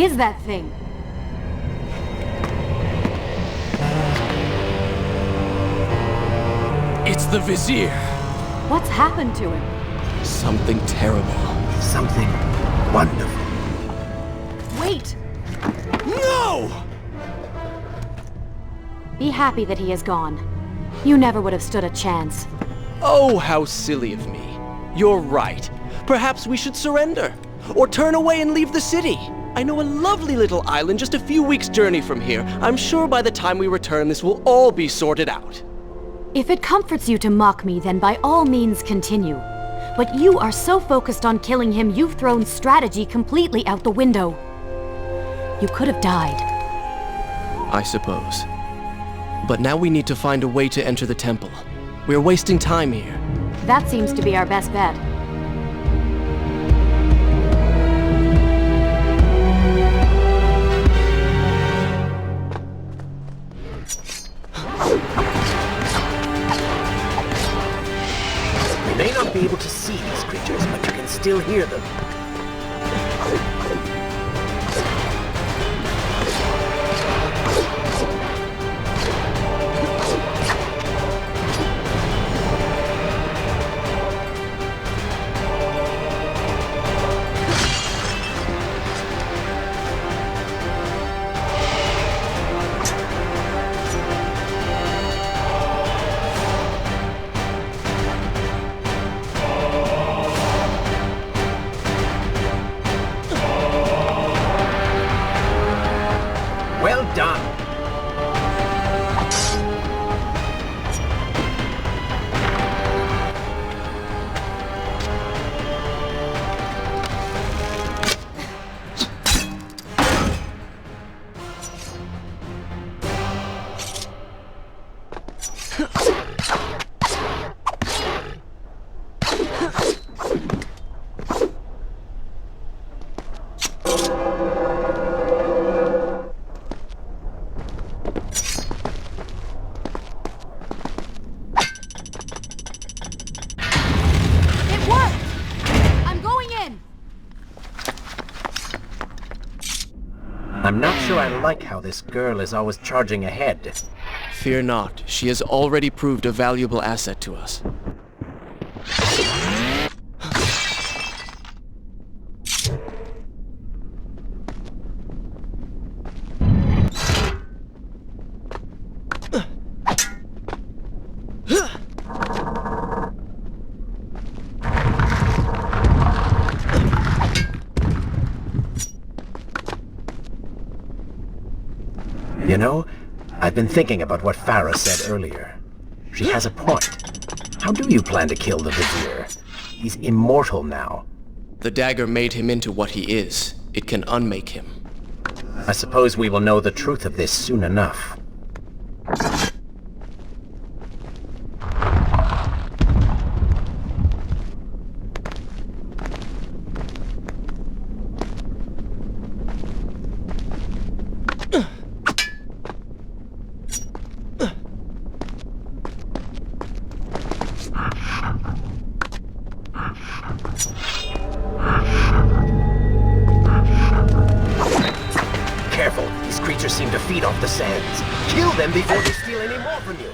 is that thing? It's the Vizier. What's happened to him? Something terrible. Something wonderful. Wait! No! Be happy that he is gone. You never would have stood a chance. Oh, how silly of me. You're right. Perhaps we should surrender. Or turn away and leave the city. I know a lovely little island just a few weeks' journey from here. I'm sure by the time we return, this will all be sorted out. If it comforts you to mock me, then by all means continue. But you are so focused on killing him, you've thrown strategy completely out the window. You could have died. I suppose. But now we need to find a way to enter the temple. We're wasting time here. That seems to be our best bet. You may not be able to see these creatures, but you can still hear them. Well done! It worked! I'm going in! I'm not sure I like how this girl is always charging ahead. Fear not. She has already proved a valuable asset to us. You know, I've been thinking about what Farah said earlier. She has a point. How do you plan to kill the Vizier? He's immortal now. The dagger made him into what he is. It can unmake him. I suppose we will know the truth of this soon enough. Careful, these creatures seem to feed off the sands. Kill them before they steal any more from you.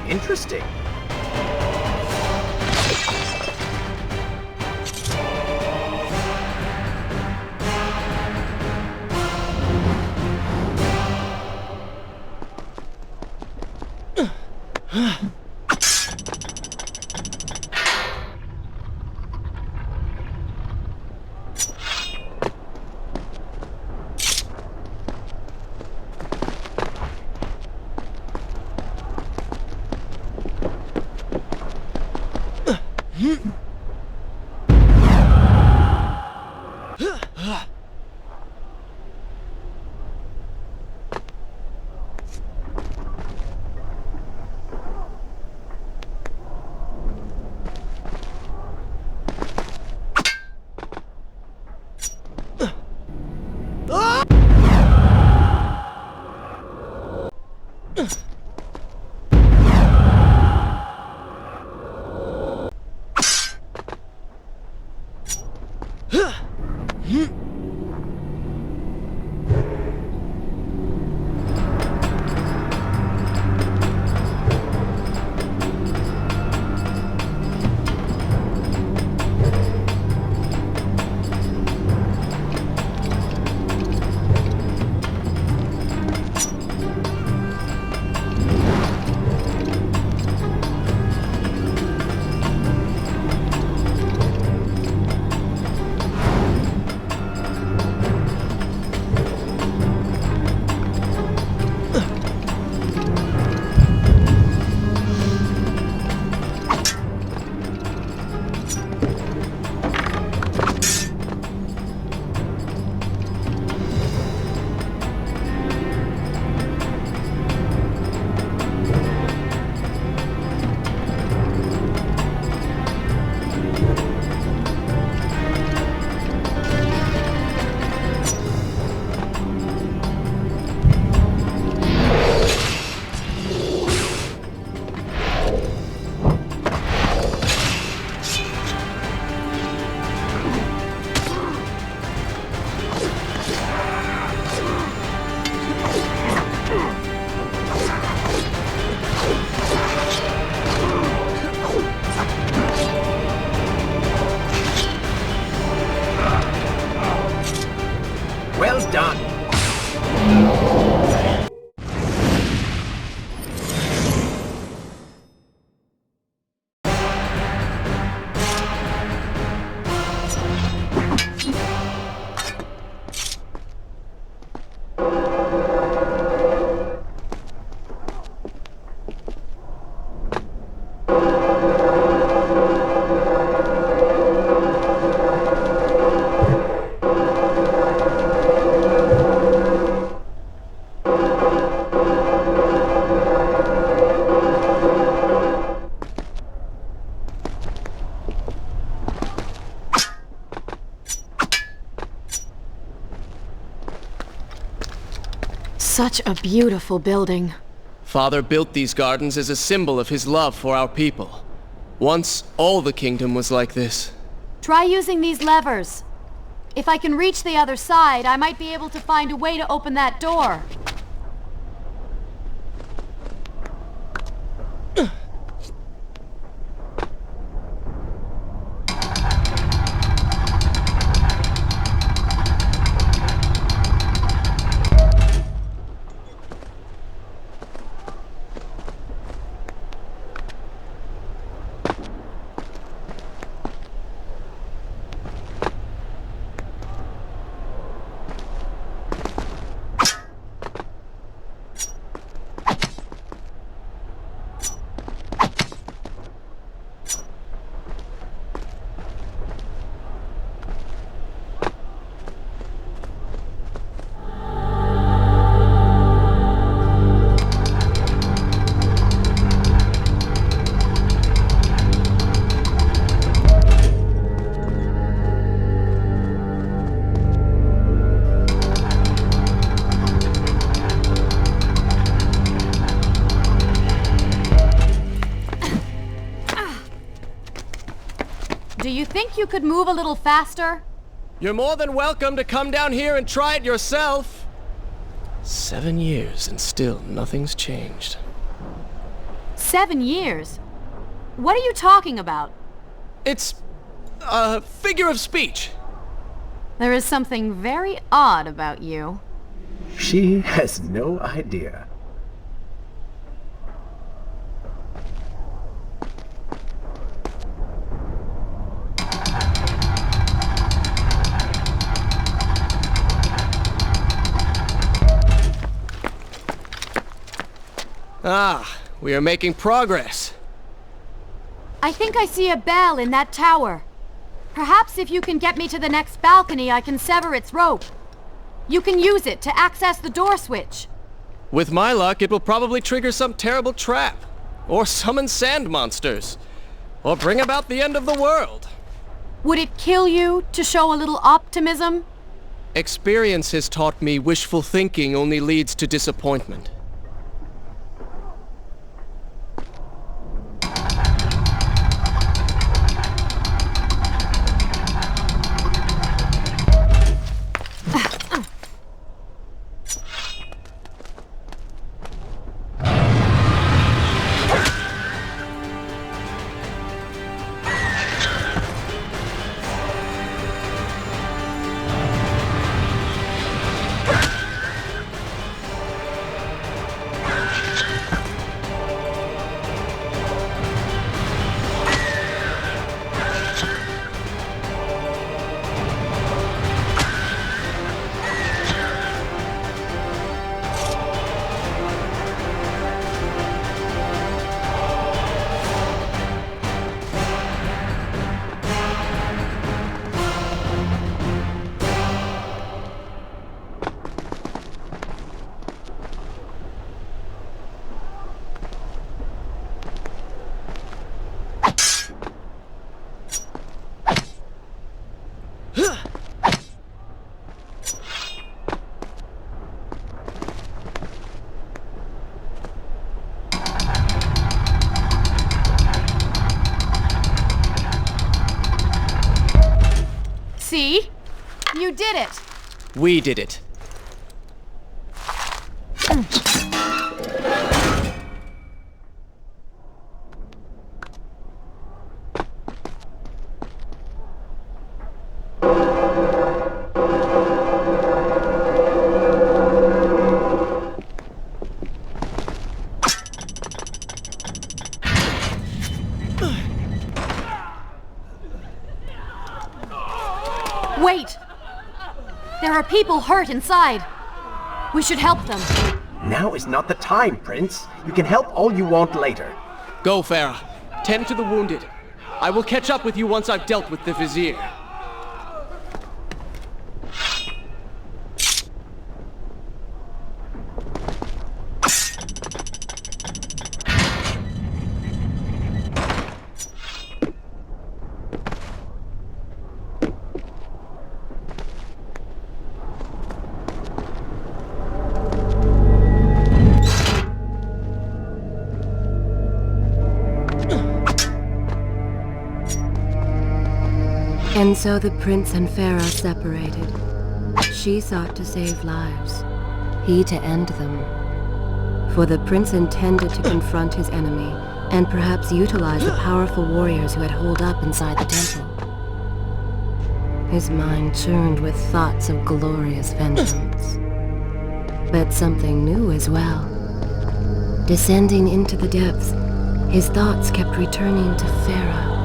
Interesting. Such a beautiful building. Father built these gardens as a symbol of his love for our people. Once, all the kingdom was like this. Try using these levers. If I can reach the other side, I might be able to find a way to open that door. Do you think you could move a little faster? You're more than welcome to come down here and try it yourself. 7 years and still nothing's changed. 7 years? What are you talking about? It's a figure of speech. There is something very odd about you. She has no idea. Ah, we are making progress. I think I see a bell in that tower. Perhaps if you can get me to the next balcony, I can sever its rope. You can use it to access the door switch. With my luck, it will probably trigger some terrible trap. Or summon sand monsters. Or bring about the end of the world. Would it kill you to show a little optimism? Experience has taught me wishful thinking only leads to disappointment. See? You did it! We did it. Wait! There are people hurt inside. We should help them. Now is not the time, Prince. You can help all you want later. Go, Farah. Tend to the wounded. I will catch up with you once I've dealt with the Vizier. And so the prince and Pharaoh separated. She sought to save lives, he to end them. For the prince intended to confront his enemy, and perhaps utilize the powerful warriors who had holed up inside the temple. His mind churned with thoughts of glorious vengeance. But something new as well. Descending into the depths, his thoughts kept returning to Farah.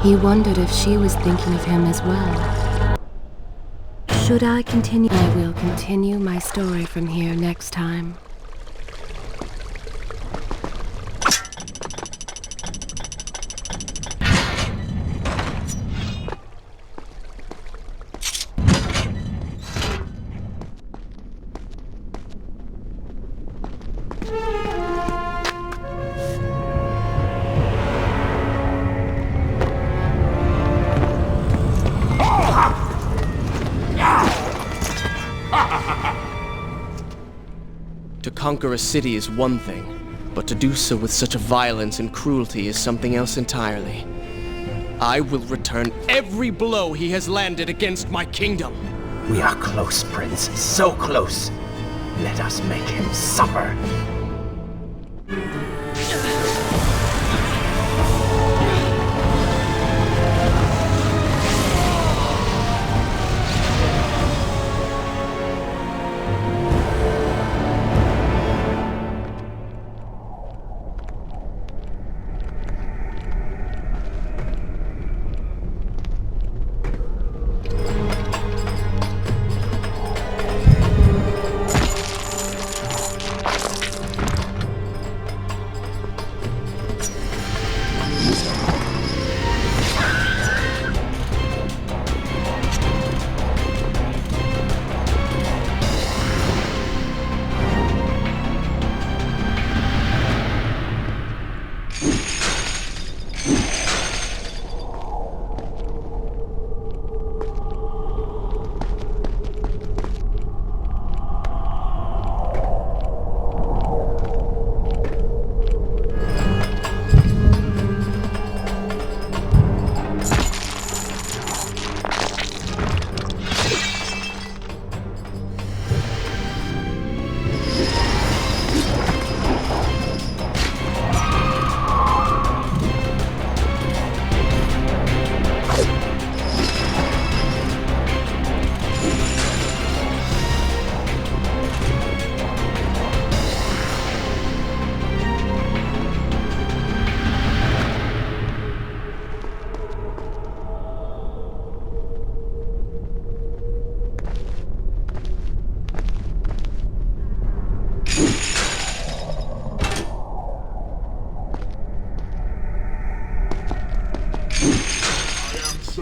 He wondered if she was thinking of him as well. Should I continue? I will continue my story from here next time. To conquer a city is one thing, but to do so with such a violence and cruelty is something else entirely. I will return every blow he has landed against my kingdom. We are close, Prince. So close. Let us make him suffer.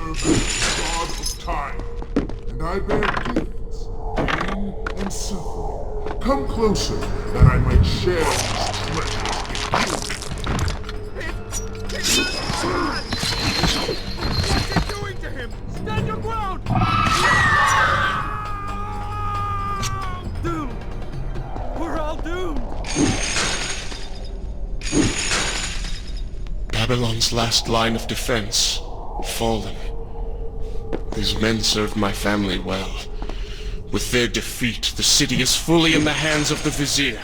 God of time, and I bear gifts, pain and suffering. Come closer, that I might share these treasures with you. What's it doing to him? Stand your ground! Doomed! We're all doomed! Babylon's last line of defense, fallen. These men served my family well. With their defeat, the city is fully in the hands of the Vizier.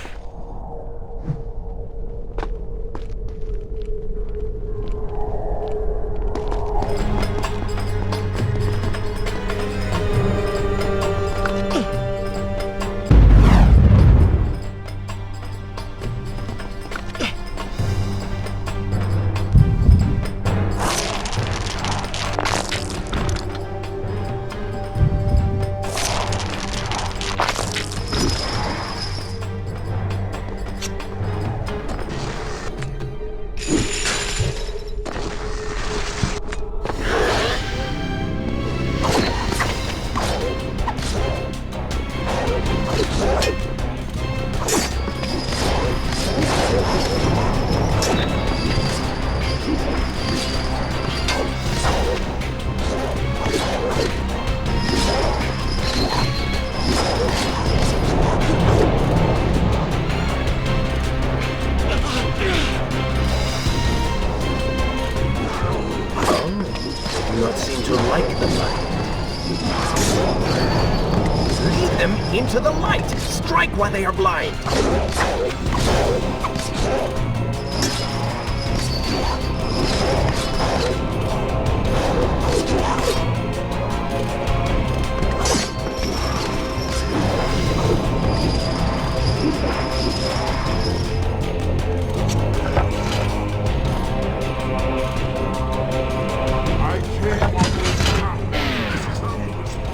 Into the light! Strike while they are blind! I came on this path. This is how you respond.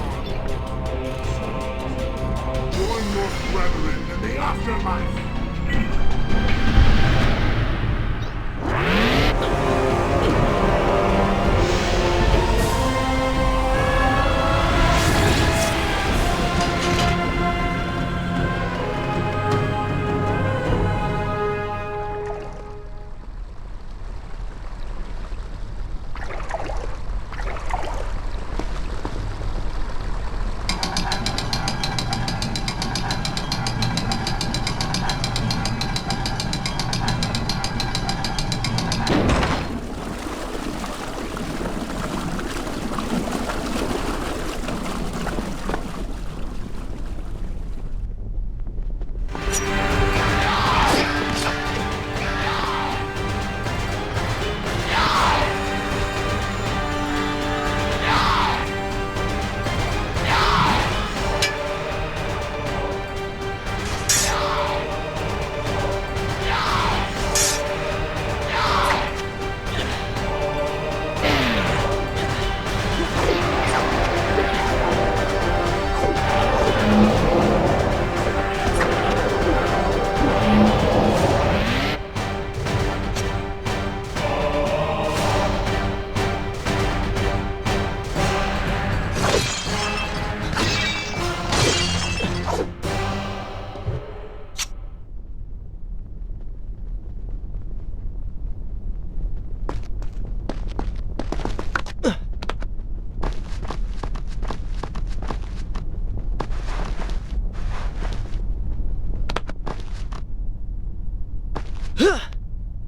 Join your brethren in the afterlife.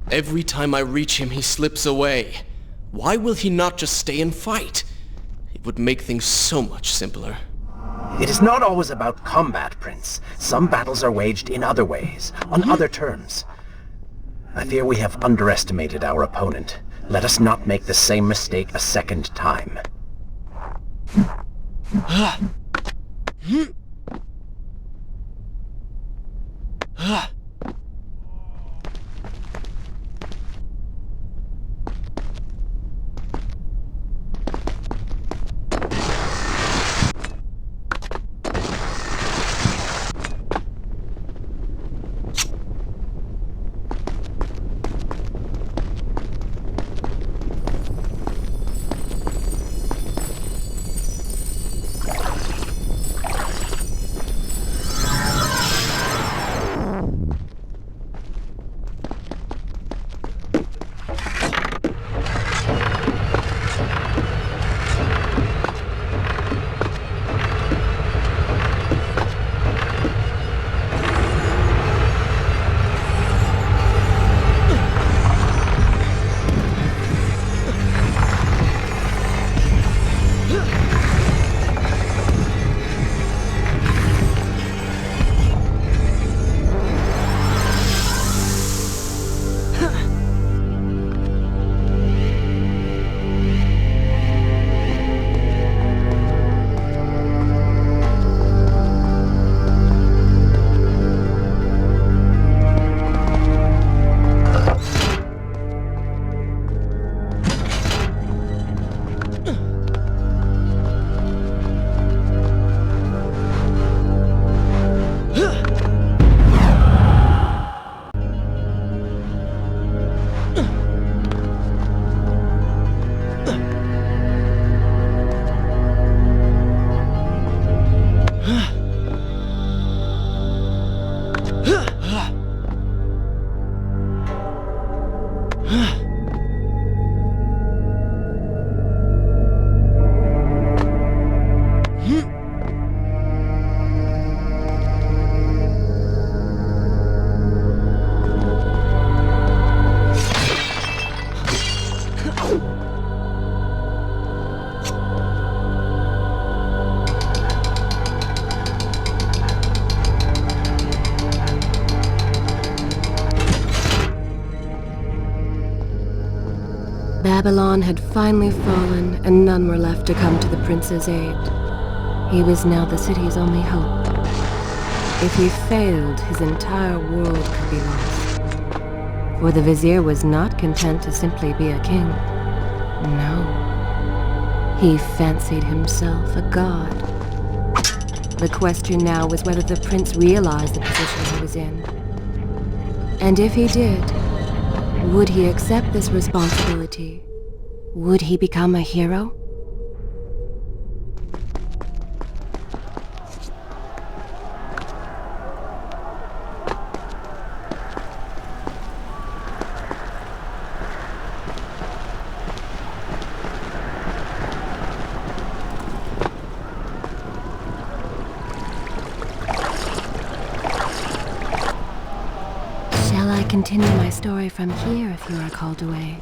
Every time I reach him, he slips away. Why will he not just stay and fight? It would make things so much simpler. It is not always about combat, Prince. Some battles are waged in other ways, on other terms. I fear we have underestimated our opponent. Let us not make the same mistake a second time. Babylon had finally fallen, and none were left to come to the prince's aid. He was now the city's only hope. If he failed, his entire world could be lost. For the vizier was not content to simply be a king. No. He fancied himself a god. The question now was whether the prince realized the position he was in. And if he did, would he accept this responsibility? Would he become a hero? Shall I continue my story from here if you are called away?